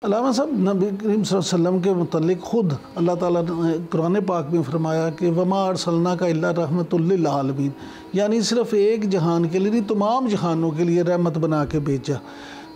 अल्लामा साहब, नबी करीम सल्लल्लाहु अलैहि वसल्लम के मुतल्लिक ख़ुद अल्लाह ताला ने कुरान पाक में फरमाया कि वमा अरसलना का इल्ला रहमतुल लिल आलमीन, यानी सिर्फ़ एक जहान के लिए नहीं, तमाम जहानों के लिए रहमत बना के भेजा।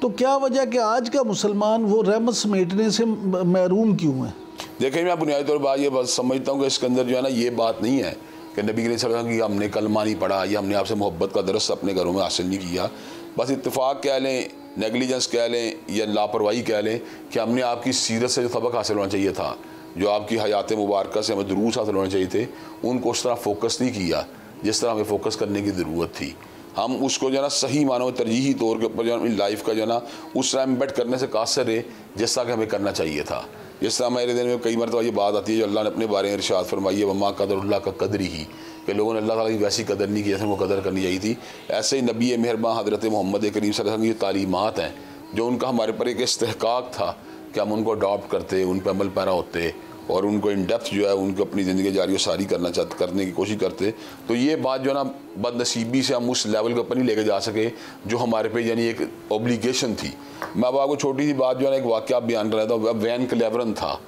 तो क्या वजह कि आज का मुसलमान वो रहमत समेटने से महरूम क्यों है? देखिए, मैं बुनियादी तौर पर ये बात समझता हूँ कि इसके अंदर जो है ना, ये बात नहीं है कि नबी करीम सल्लल्लाहु अलैहि वसल्लम की हमने कलमा नहीं पढ़ा या हमने आपसे मोहब्बत का दरस अपने घरों में हासिल नहीं किया। बस इत्तेफाक कह लें, नेगलिजेंस कह लें या लापरवाही कह लें कि हमने आपकी सीरत से जो सबक हासिल होना चाहिए था, जो आपकी हयात मुबारक से हमें दुरूस हासिल होने चाहिए थे, उनको उस तरह फोकस नहीं किया जिस तरह हमें फोकस करने की ज़रूरत थी। हम उसको जो है ना सही मानो तरजीही तौर के ऊपर जो है लाइफ का जो है ना उस तरह एम्बेड करने से कासर रहे जिस तरह कि हमें करना चाहिए था। जिस तरह मेरे दिन में कई मरतबा ये बात आती है जो अल्लाह ने अपने बारे में इरशाद फरमाई है, वमा कदरुल्लाह का कदर ही, कि लोगों ने अल्लाह ताला की वैसी कदर नहीं की जैसे वो कदर करनी चाहिए थी। ऐसे ही नबी मेहरबान हज़रत मोहम्मद करीम सल्लल्लाहु अलैहि वसल्लम की तालीमात हैं जो उनका हमारे पर एक इस्तेहकाक था कि हम उनको अडॉप्ट करते, उन पर अमल पैरा होते और उनको इन डेप्थ जो है उनको अपनी ज़िंदगी जारी सारी करने की कोशिश करते। तो ये बात जो है ना बदनसीबी से हम उस लेवल के ऊपर नहीं लेके जा सके जो हमारे पे यानी एक ऑब्लिगेशन थी। मैं अब आपको छोटी सी बात जो है ना एक वाक़या बयान कर रहा था। वैन क्लेवरन था,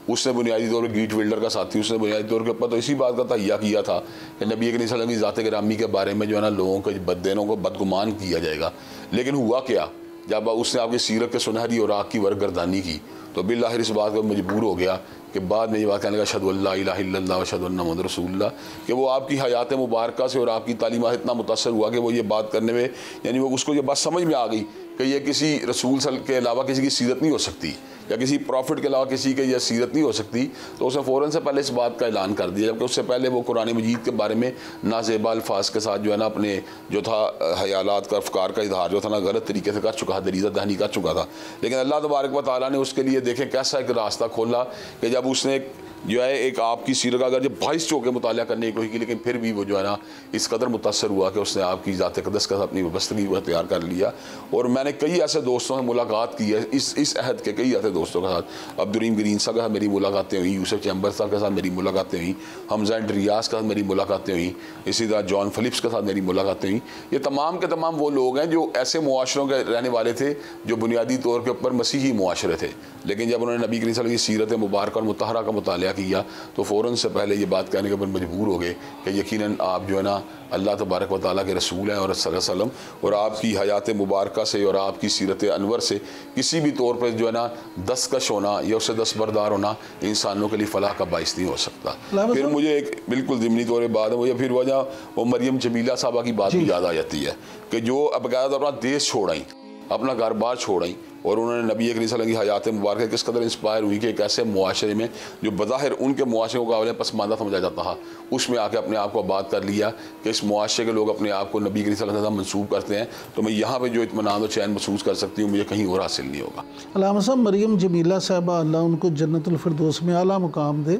उसने बुनियादी तौर पर गीट विल्डर का साथी, उसने बुनियादी तौर के ऊपर तो इसी बात का तहिया किया था कि नबी करीम सल्लल्लाहु अलैहि वसल्लम की ज़ात गिरामी के बारे में जो है ना लोगों के बददेनों को बदगुमान किया जाएगा। लेकिन हुआ क्या, जब उसने आपकी सीरत के सुनहरी और आग की वरगर्दानी की तो बिल्लाहिर इस बात पर मजबूर हो गया कि बाद में ये बात कहने लगा अशहदु अल्ला इलाहा इल्लल्लाह व अशहदु अन्ना मुहम्मदुर रसूलुल्लाह, कि वो आपकी हयात मुबारका से और आपकी तालीमात इतना मुतासर हुआ कि वो ये बात करने में यानी वो उसको ये बात समझ में आ गई कि ये किसी रसूल के अलावा किसी की सीरत नहीं हो सकती या किसी प्रॉफिट के अलावा किसी की यह सीरत नहीं हो सकती। तो उसने फ़ौरन से पहले इस बात का ऐलान कर दिया, जबकि उससे पहले वो कुरान मजीद के बारे में नाज़ेबा अल्फाज के साथ जो है ना अपने जो था हयालात का अफकार का इजहार जो था ना गलत तरीके से कर चुका था, दरीज़ा दहनी कर चुका था। लेकिन अल्लाह तबारक व तआला ने उसके लिए देखें कैसा एक रास्ता खोला कि जब उसने जो है एक आपकी सीरत का अगर जब 22 चौके मुताला करने की कोशिश की, लेकिन फिर भी वो जो है ना इस कदर मुतासर हुआ कि उसने आपकी ज़ात क़दस का अपनी वबस्तगी वो तैयार कर लिया। और मैंने कई ऐसे दोस्तों से मुलाकात की है इस अहद के, कई ऐसे दोस्तों के साथ अब्दुर्रहीम ग्रीन साहब के साथ मेरी मुलाकातें हुई, यूसुफ चैम्बर साहब के साथ मेरी मुलाकातें हुई, हमजा रियाज के साथ मेरी मुलाकातें हुई, इसी तरह जॉन फिलिप्स के साथ मेरी मुलाकातें हुई। ये तमाम के तमाम वो लोग हैं जो ऐसे मुआशरों के रहने वाले थे जो बुनियादी तौर के ऊपर मसीही मुआशरे थे, लेकिन जब उन्होंने नबी करीम सल्लल्लाहु अलैहि वसल्लम की सीरत मुबारक और मुतहरा का मुतालिया किया तो फ़ौरन से पहले ये बात कहने के ऊपर मजबूर हो गए कि यकीनन आप जो है ना अल्लाह तबारक व तआला के रसूल हैं और सल्लल्लाहु और आपकी हयात मुबारक से और आपकी सीरत अनवर से किसी भी तौर पर जो है ना दस्तकश होना या उससे दस्तबरदार होना इंसानों के लिए फ़लाह का बाइस नहीं हो सकता। फिर मुझे एक बिल्कुल ज़िमनी तौर पर बात है, मुझे फिर वजह वो मरियम जमीला साहबा की बात भी याद आ जाती है कि जो अब बाकायदा अपना देश छोड़ आई, अपना घर बार छोड़ आई और उन्होंने नबी करीम सल्लल्लाहु अलैहि वसल्लम की हयात मुबारक किस कदर इंस्पायर हुई कि एक ऐसे मुआशरे में जो बज़ाहिर उनके मुआशरे को काबिल पसमानदा समझा जाता था, उसमें आके अपने आप को आबाद कर लिया कि इस मुआशरे के लोग अपने आप को नबी करीम सल्लल्लाहु अलैहि वसल्लम मंसूब करते हैं, तो मैं यहाँ पर जो इत्मीनान और चैन महसूस कर सकती हूँ मुझे कहीं और हासिल नहीं होगा। अल्लामा साहब, मरियम जमीला साहबा अल्लाह उनको जन्नतुल फिरदौस में आला मुकाम दे,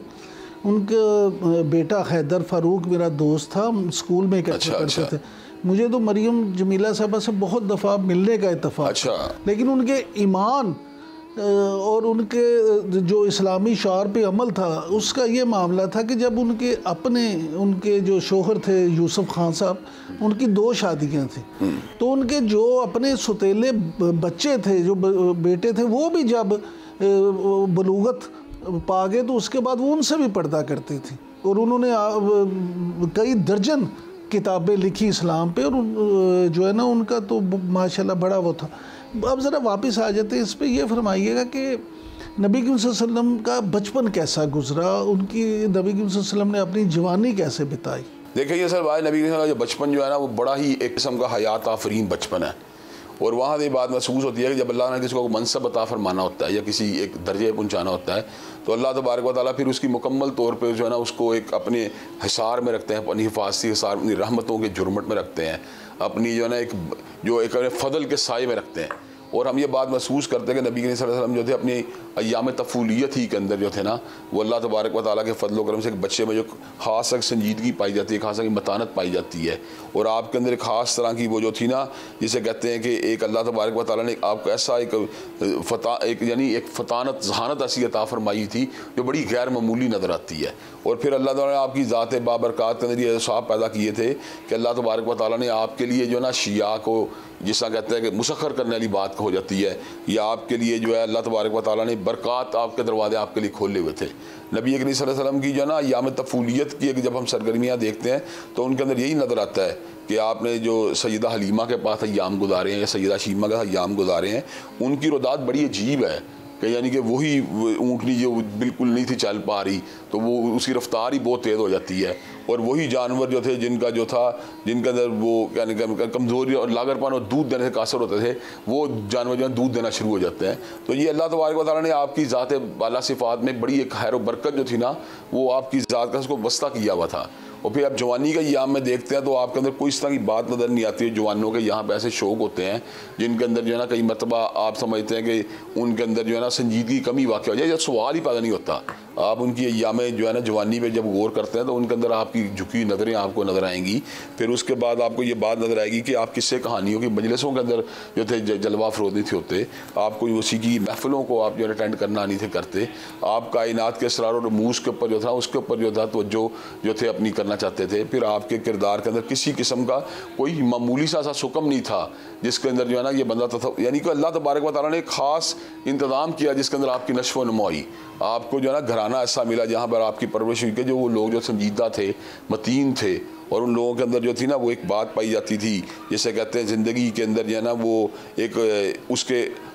उनका बेटा हैदर फारूक मेरा दोस्त था, स्कूल में इकट्ठे करते थे। मुझे तो मरियम जमीला साहबा से बहुत दफ़ा मिलने का इत्तफ़ाक़, लेकिन उनके ईमान और उनके जो इस्लामी शार पे अमल था उसका ये मामला था कि जब उनके जो शोहर थे यूसुफ खान साहब, उनकी 2 शादियाँ थी, तो उनके जो अपने सुतीले बच्चे थे, जो बेटे थे, वो भी जब बलूगत पा गए तो उसके बाद वो उनसे भी पर्दा करती थी और उन्होंने कई दर्जन किताबें लिखी इस्लाम पे और जो है ना उनका तो माशाल्लाह बड़ा वो था। अब ज़रा वापस आ जाते हैं इस पे, ये फरमाइएगा कि नबी करीम सल्लल्लाहु अलैहि वसल्लम का बचपन कैसा गुजरा, उनकी नबी करीम सल्लल्लाहु अलैहि वसल्लम ने अपनी जवानी कैसे बिताई? देखिए सर भाई, नबी करीम का बचपन जो है ना वो बड़ा ही एक किस्म का हयात आफरीन बचपन है और वहाँ से बात महसूस होती है कि जब अल्लाह ने किसी को मनसब अता फरमाना होता है या किसी एक दर्जे पहुँचाना होता है तो अल्लाह तबारक व तआला फिर उसकी मुकम्मल तौर पे जो है ना उसको एक अपने हिसार में रखते हैं, अपनी हिफाजती हिसार, अपनी रहमतों के जुर्मट में रखते हैं, अपनी जो है ना एक फजल के साए में रखते हैं। और हम ये बात महसूस करते हैं कि नबी करीम सल्लल्लाहु अलैहि वसल्लम जो थे अपनी अय्याम तफूलियत ही के अंदर जो थे ना वो अल्लाह तबारक व तआला के फजल करम से एक बच्चे में जो ख़ास एक संजीदगी पाई जाती है, ख़ास एक मतानत पाई जाती है और आपके अंदर एक ख़ास तरह की वो जो थी ना जिसे कहते हैं कि एक अल्लाह तबारक व तआला ने आपको ऐसा एक फतानत जहानत ऐसी अता फरमाई थी जो बड़ी गैर मामूली नज़र आती है। और फिर अल्लाह ताला ने आपकी ज़ात बाबरकत के अंदर ये साहब पैदा किए थे कि अल्लाह तबारक व तआला ने आपके लिए जो ना शिया को जिस तरह कहते हैं कि मुसख्खर करने वाली बात हो जाती है, या आपके लिए जो है अल्लाह तबारक व तआला ने बरक़ात आपके दरवाजे आपके लिए खोले हुए थे। नबी करीम सल्लल्लाहु अलैहि वसल्लम की जो है ना याम तफूलियत की जब हम सरगर्मियाँ देखते हैं तो उनके अंदर यही नज़र आता है कि आपने जो सैयदा हलीमा के पास अय्याम गुजारे हैं या सैयदा शीमा के अय्याम गुजारे हैं, उनकी रुदात बड़ी अजीब है कि यानी कि वही ऊँटनी जो बिल्कुल नहीं थी चल पा रही तो वो उसकी रफ्तार ही बहुत तेज़ हो जाती है, और वही जानवर जो थे जिनका अंदर वो यानी कमज़ोरी और लागरपन और दूध देने से कासर होते थे, वो जानवर जो है दूध देना शुरू हो जाते हैं। तो ये अल्लाह तबारक व तआला ने आपकी ज़ात बाला सिफ़ात में बड़ी एक खैर व बरकत जो थी ना, वो आपकी ज़ात का उसको वस्ता किया हुआ था। और फिर आप जवानी का याम में देखते हैं तो आपके अंदर कोई इस तरह की बात नज़र नहीं आती है। जवानों के यहाँ पे ऐसे शौक़ होते हैं जिनके अंदर जो है ना कई मरतबा आप समझते हैं कि उनके अंदर जो है ना संजीदगी की कमी वाक़ हो जाए, या सवाल ही पैदा नहीं होता। आप उनकी अय्याम जो है ना जवानी में जब गौर करते हैं तो उनके अंदर आपकी झुकी नज़रें आपको नज़र आएंगी। फिर उसके बाद आपको ये बात नज़र आएगी कि आप किस्से कहानियों की मजलिसों के अंदर जो थे जलवा अफरोज़ नहीं थे होते, आपको उसी की महफ़िलों को आप जो है अटेंड करना नहीं थे करते, आप कायनात के असरार और रमूज़ के ऊपर जो था उसके ऊपर जो था तवज्जो जो थे अपनी करना चाहते थे। फिर आपके किरदार के अंदर किसी किस्म का कोई मामूली सा सुकम नहीं था जिसके अंदर जो है ना ये बंदा था, यानी कि अल्लाह तबारक व तआला ने एक ख़ास इंतज़ाम किया जिसके अंदर आपकी नश्व नुमा हुई। आपको जो है ना घराना ऐसा मिला जहाँ पर आपकी परवरिश हुई कि जो वो लोग जो संजीदा थे, मतीन थे, और उन लोगों के अंदर जो थी ना वो एक बात पाई जाती थी जिसे कहते हैं ज़िंदगी के अंदर जो है ना वो एक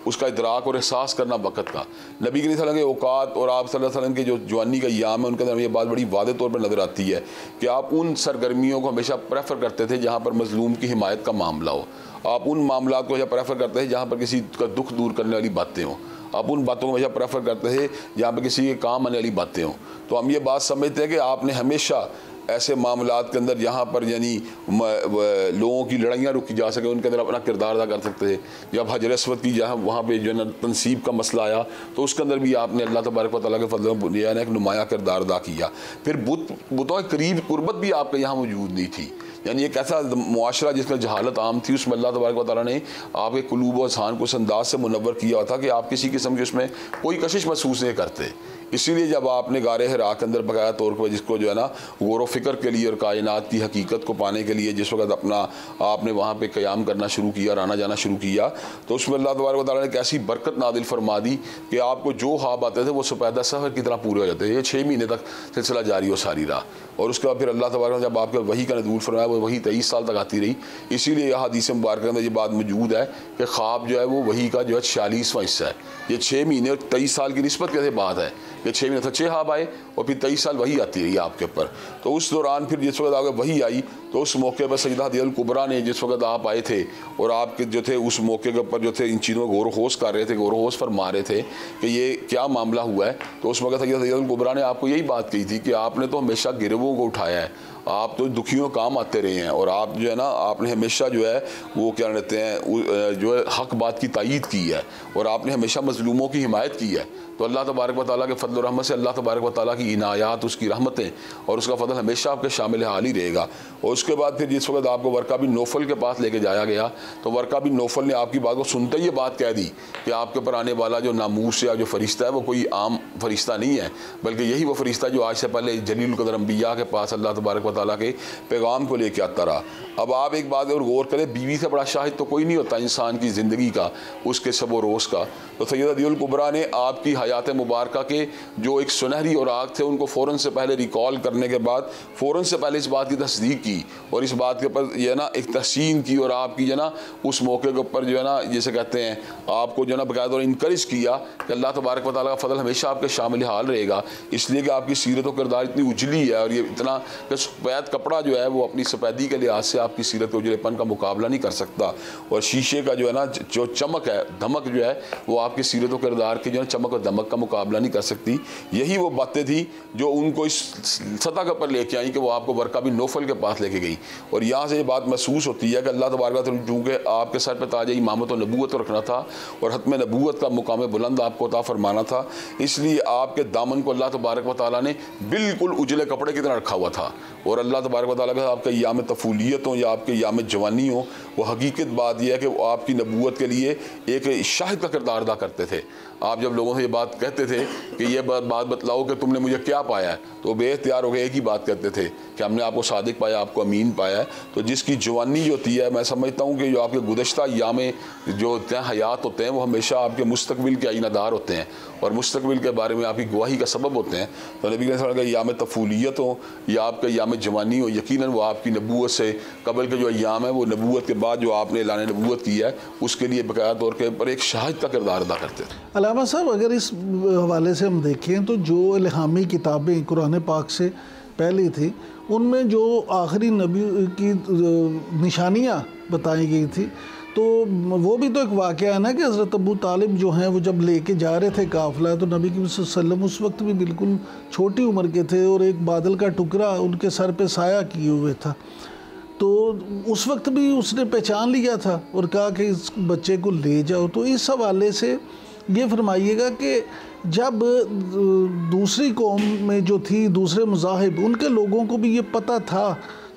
उसका इदराक और एहसास करना वक़्त का। नबी करीम सल्लल्लाहु अलैहि वसल्लम के औकात और आप सल्लल्लाहु अलैहि वसल्लम के जो जवानी का याम है उनके अंदर ये बात बड़ी वाज़ेह तौर पर नज़र आती है कि आप उन सरगर्मियों को हमेशा प्रेफर करते थे जहाँ पर मज़लूम की हिमायत का मामला हो। आप उन मामला को हमेशा प्रेफर करते थे जहाँ पर किसी का दुख दूर करने वाली बातें हों। आप उन बातों को हमेशा प्रेफर करते थे जहाँ पर किसी के काम आने वाली बातें हों। तो हम ये बात समझते हैं कि आपने हमेशा ऐसे मामलात के अंदर जहाँ पर यानी लोगों की लड़ाइयाँ रुकी जा सके उनके अंदर अपना किरदार अदा कर सकते थे। जब हजर अस्वद की जहाँ वहाँ पे जो है ना तनसीब का मसला आया तो उसके अंदर भी आपने अल्लाह तबारक व तआला के फज़ल में एक नुमाया किरदार अदा किया। फिर बुतों के करीब कुर्बत भी आपके यहाँ मौजूद नहीं थी, यानी एक ऐसा मुआशरा जिसमें जहालत आम थी उसमें अल्लाह तबारक व तआला ने आपके कुलूब और अज़हान को उस अंदाज से मुनव्वर किया था कि आप किसी किस्म की उसमें कोई कशिश महसूस नहीं करते। इसीलिए जब आपने गारे हिरा के अंदर बकाया तौर पर जिसको जो है ना गौर व फिक्र के लिए और कायनात की हकीकत को पाने के लिए जिस वक्त अपना आपने वहाँ पे क़याम करना शुरू किया, आना जाना शुरू किया, तो उसमें अल्लाह तबारक व तआला ने एक ऐसी बरकत नादिल फरमा दी कि आपको जो ख्वाब आते थे वो सफ़ेदा सफ़र की तरह पूरे हो जाते थे। ये 6 महीने तक सिलसिला जारी हो सारी रहा, और उसके बाद फिर अल्लाह तबारक ने जब आपके वही का नज़ूल फरमाया वो वही 23 साल तक आती रही। इसीलिए यह हदीस मुबारक के अंदर ये बात मौजूद है कि ख्वाब जो है वो वही का जो है 46वां हिस्सा है। ये 6 महीने और 23 साल की निस्बत कैसे बात है कि 6 महीने अच्छे ख्वाब आए और फिर 23 साल वही आती रही आपके ऊपर। तो उस दौरान फिर जिस वक्त आगे वही आई तो उस मौके पर सैयदा हदीजा कुबरा ने जिस वक्त आप आए थे और आपके जो थे उस मौके के ऊपर जो थे इन चीज़ों में गौर होश कर रहे थे, गौर होश फरमा रहे थे कि ये क्या मामला हुआ है, तो उस वक्त सैयदा हदीजा कुबरा ने आपको यही बात कही थी कि आपने तो हमेशा गिरवों को उठाया है, आप तो दुखियों काम आते रहे हैं, और आप जो है ना आपने हमेशा जो है वो क्या कहते हैं जो है हक बात की तायीद की है, और आपने हमेशा मजलूमों की हिमायत की है। तो अल्लाह तबारक व तआला के फजल और रहमत से अल्लाह तबारक व तआला की इनायात, उसकी रहमतें और उसका फजल हमेशा आपके शामिल हाल ही रहेगा। और उसके बाद फिर जिस वक्त आपको वर्का बिन नौफल के पास लेके जाया गया तो वर्का बिन नौफल ने आपकी बात को सुनते ही ये बात कह दी कि आपके ऊपर आने वाला जो नामूस या जो फरिश्ता है वो कोई आम फरिश्ता नहीं है, बल्कि यही वो फरिश्ता जो आज से पहले जलील क़द्र अंबिया के पास अल्लाह तबारक व तआला के पैगाम को लेके आता रहा। अब आप एक बात और गौर करें, बीवी से बड़ा शाहिद तो कोई नहीं होता इंसान की ज़िंदगी का, उसके सब व रोज़ का। तो सैयदा हदीजा कुबरा ने आपकी हयात मुबारका के जो एक सुनहरी और आग थे उनको फ़ौरन से पहले रिकॉल करने के बाद फ़ौरन से पहले इस बात की तस्दीक की और इस बात के ऊपर जो है ना एक तहसीन की, और आपकी जो है ना उस मौके के ऊपर जो है ना जैसे कहते हैं आपको जो है ना बाकायदा इनकरेज किया कि अल्लाह तबारक व तआला का फजल हमेशा आपके शामिल हाल रहेगा, इसलिए कि आपकी सीरत व किरदार इतनी उजली है और ये इतना सफ़ेद कपड़ा जो है वो अपनी सफ़ेदी के लिहाज से आपकी सीरत के उजलेपन का मुकाबला नहीं कर सकता, और शीशे का जो है ना जो चमक है, धमक जो है वो आपकी सीरत व किरदार की जो है चमक और धमक का मुकाबला नहीं कर सकती। यही वो बातें थी जो उनको इस सतह के ऊपर लेके आई कि वो आपको वर्का बिन नौफल के पास लेके गई, और यहाँ से ये बात महसूस होती है कि अल्लाह तबारक चूँकि आपके सर पर ताज इमामत और नबूवत रखना था और हतम नबूवत का मुकाम बुलंद आपको अता फरमाना था, इसलिए आपके दामन को अल्लाह तबारक व तआला ने बिल्कुल उजले कपड़े की तरह रखा हुआ था। और अल्लाह तबारक व तआला का आपके याम तफूलियत हो या आपके याम जवानी हो, वो हकीकत बात यह है कि वो आपकी नबूवत के लिए एक शाहिद का किरदार अदा करते थे। आप जब लोगों से ये बात कहते थे कि ये बात बतलाओ कि तुमने मुझे क्या पाया है, तो बेख्तियार हो गए एक ही बात कहते थे कि हमने आपको सादिक पाया, आपको अमीन पाया है। तो जिसकी जवानी जो होती है, मैं समझता हूँ कि जो आपके गुज़श्ता अय्याम जो होते हैं, हयात होते हैं, वो हमेशा आपके मुस्तकबिल के आईनादार होते हैं और मुस्तकबिल के बारे में आपकी गवाही का सबब होते हैं। तो नबी सल्लल्लाहु अलैहि वसल्लम का अय्याम तफूलियत हो या आपका अय्याम जवानी हो, यकीनन वो आपकी नबूवत से कबल के जो अय्याम है, वो नबूवत के बाद जो आपने ऐलान नबूवत किया है, उसके लिए बकाया तौर के पर एक शाहिद का किरदार अदा करते थे। अलामा साहब, अगर इस हवाले से हम देखें तो जो इल्हामी किताबें कुरान पाक से पहले थी, उनमें जो आखिरी नबी की निशानियाँ बताई गई थी, तो वो भी तो एक वाक़या है ना कि हज़रत अबू तालिब जो हैं वो जब लेके जा रहे थे काफ़िला, तो नबी सल्लल्लाहु अलैहि वसल्लम उस वक्त भी बिल्कुल छोटी उम्र के थे और एक बादल का टुकड़ा उनके सर पे साया किए हुए था। तो उस वक्त भी उसने पहचान लिया था और कहा कि इस बच्चे को ले जाओ। तो इस हवाले से ये फरमाइएगा कि जब दूसरी कौम में जो थी, दूसरे मज़ाहिब, उनके लोगों को भी ये पता था,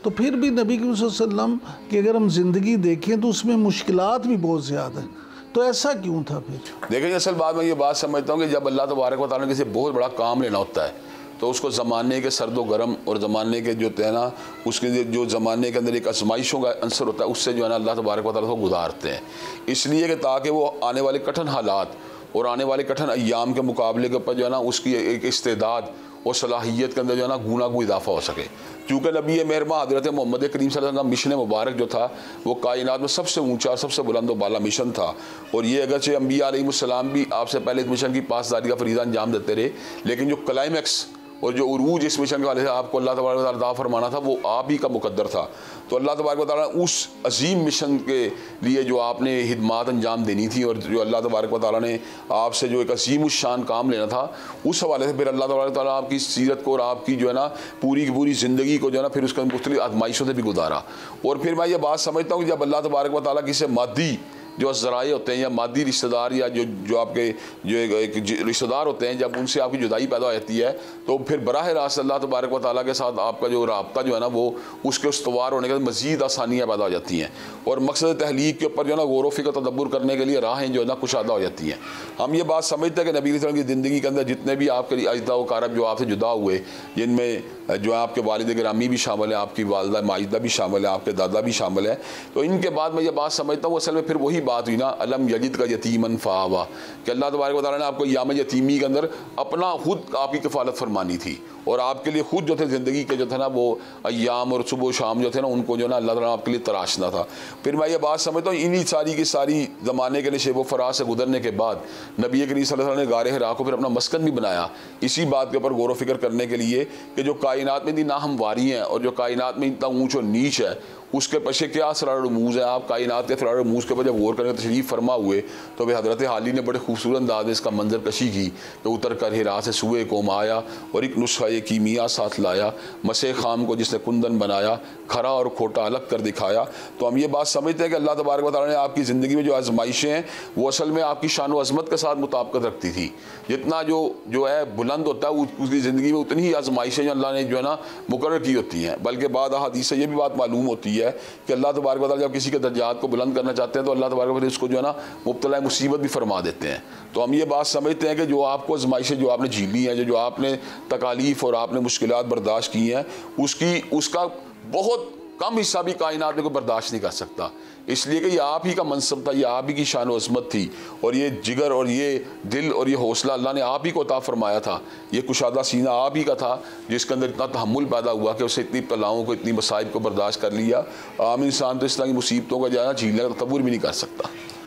तो फिर भी नबी सल्लल्लाहु अलैहि वसल्लम की अगर हम ज़िंदगी देखें तो उसमें मुश्किलात भी बहुत ज़्यादा है। तो ऐसा क्यों था फिर? देखिए, असल बात मैं ये बात समझता हूँ कि जब अल्लाह तबारक व तआला ने किसी बहुत बड़ा काम लेना होता है, तो उसको ज़माने के सर्द व गर्म और ज़माने के जो है ना, उसके जो ज़माने के अंदर एक आजमाइशों का अंसर होता है, उससे जो है ना अल्लाह तबारक व तआला को गुजारते हैं, इसलिए कि ताकि वो आने वाले कठिन हालात और आने वाले कठिन अय्याम के मुकाबले के ऊपर जो है ना उसकी एक इस्तेदाद और सलाहियत के अंदर जो है ना गुना को इजाफा हो सके। क्योंकि नबी मेहरबान हज़रत मोहम्मद करीम सल्लल्लाहु अलैहि वसल्लम का मिशन मुबारक जो था, वो कायनात में सबसे ऊंचा, सबसे बुलंद और बाला मिशन था। और ये अगरचे अम्बिया अलैहिमुस्सलाम भी आपसे पहले इस मिशन की पासदारी का फरीज़ा अंजाम देते रहे, लेकिन जो क्लाइमैक्स और जो उरूज इस मिशन के वाले से आपको अल्लाह तबारक व तआला अता फरमाना था, वो आप ही का मुकद्दर था। तो अल्लाह तबारक व तआला उस अजीम मिशन के लिए जो आपने हिदमात अंजाम देनी थी और जो अल्लाह तबारक व तआला ने आपसे जो एक अजीम शान काम लेना था, उस हवाले से फिर अल्लाह तबारक व तआला आपकी सीरत को और आपकी जो है ना पूरी की पूरी ज़िंदगी को जो है ना फिर उसके मुख्तलिफ आजमाइशों से भी गुजारा। और फिर मैं ये बात समझता हूँ कि जब अल्लाह तबारक व तआला किसी मादी जो ज़राए होते हैं या मादी रिश्तेदार या जो आपके जो एक रिश्तेदार होते हैं, जब उनसे आपकी जुदाई पैदा हो जाती है, तो फिर बराह रास्त अल्लाह तबारक व तआला के साथ आपका जो राब्ता जो है ना, वो उसके उस्तवार होने के बाद मज़ीद आसानियाँ पैदा हो जाती हैं और मकसद तहलीक के ऊपर जो है ना गौर व फ़िक्र तदब्बुर करने के लिए राहें जो है ना कुशादा हो जाती हैं। हम ये बात समझते हैं कि नबी सल्लल्लाहु अलैहि वसल्लम की ज़िंदगी के अंदर जितने भी आपके अजदा व कारब जो आपसे जुदा हुए, जिनमें जो है आपके वालिद गिरामी भी शामिल है, आपकी वालदा माजिदा भी शामिल है, आपके दादा भी शामिल है, तो इनके बाद मैं ये बात समझता हूँ असल में फिर वही बात हुई ना, अलम यजिद का यतीमन फ़ावा, कि अल्लाह तबारक व तआला ने आपको याम यतीमी के अंदर अपना खुद आपकी कफ़ालत फरमानी थी और आपके लिए खुद जो थे ज़िंदगी के जो थे ना वो अय्याम और सुबह शाम जो थे ना, उनको जो ना अल्लाह ताला आपके लिए तराशना था। फिर मैं ये बात समझता हूँ इन्हीं सारी की सारी ज़माने के नशेब व फराज से गुजरने के बाद नबी करीम सल्लल्लाहु अलैहि वसल्लम ने गारे हिरा को फिर अपना मस्कन भी बनाया, इसी बात के ऊपर गौर व फिक्र करने के लिए कि जो कायनात में इतनी नाहमवारी हैं और जो कायनात में इतना ऊँच और नीच है, उसके पीछे क्या असरार रमूज़ है। आप कायनात के असरार रमूज़ के ऊपर जब गौर करने तशरीफ़ फरमा हुए, तो वे हज़रत हाली ने बड़े खूबसूरत अंदाज में इसका मंजर कशी की कि उतर कर हिरा से सुए कोम आया और एक नुस्खा कीमिया साथ लाया, मसे खाम को जिसने कुंदन बनाया, खरा और खोटा अलग कर दिखाया। तो हम ये बात समझते हैं कि अल्लाह तबारक व तआला ने आपकी ज़िंदगी में जो आजमाइशें हैं, वो असल में आपकी शान व अज़मत के साथ मुताबिकत रखती थी। जितना जो है बुलंद होता है, उसकी ज़िंदगी में उतनी ही आजमाइशें जो अल्लाह ने जो है ना मुकर्रर की होती हैं। बल्कि बाद हदीस से ये भी बात मालूम होती है कि अल्लाह तबारक व तआला जब किसी के दर्जात को बुलंद करना चाहते हैं, तो अल्लाह तबारक व तआला उसको जो है ना मुब्तला मुसीबत भी फरमा देते हैं। तो हम ये बात समझते हैं कि जो आपको आजमाइशें जो आपने झीली हैं, जो आपने तकालीफ और आपने मुश्किलात बर्दाश्त की हैं, उसका बहुत कम हिस्सा भी कायनात में कोई बर्दाश्त नहीं कर सकता, इसलिए कि ये आप ही का मनसब था, ये आप ही की शान व अज़मत थी और ये जिगर और ये दिल और ये हौसला अल्लाह ने आप ही को अता फरमाया था। ये कुशादा सीना आप ही का था जिसके अंदर इतना तहम्मुल पैदा हुआ कि उससे इतनी तलाओं को, इतनी मसाइब को बर्दाश्त कर लिया। आम इंसान तो इस तरह की मुसीबतों का जो है ना झीलने का तसव्वुर भी नहीं कर सकता।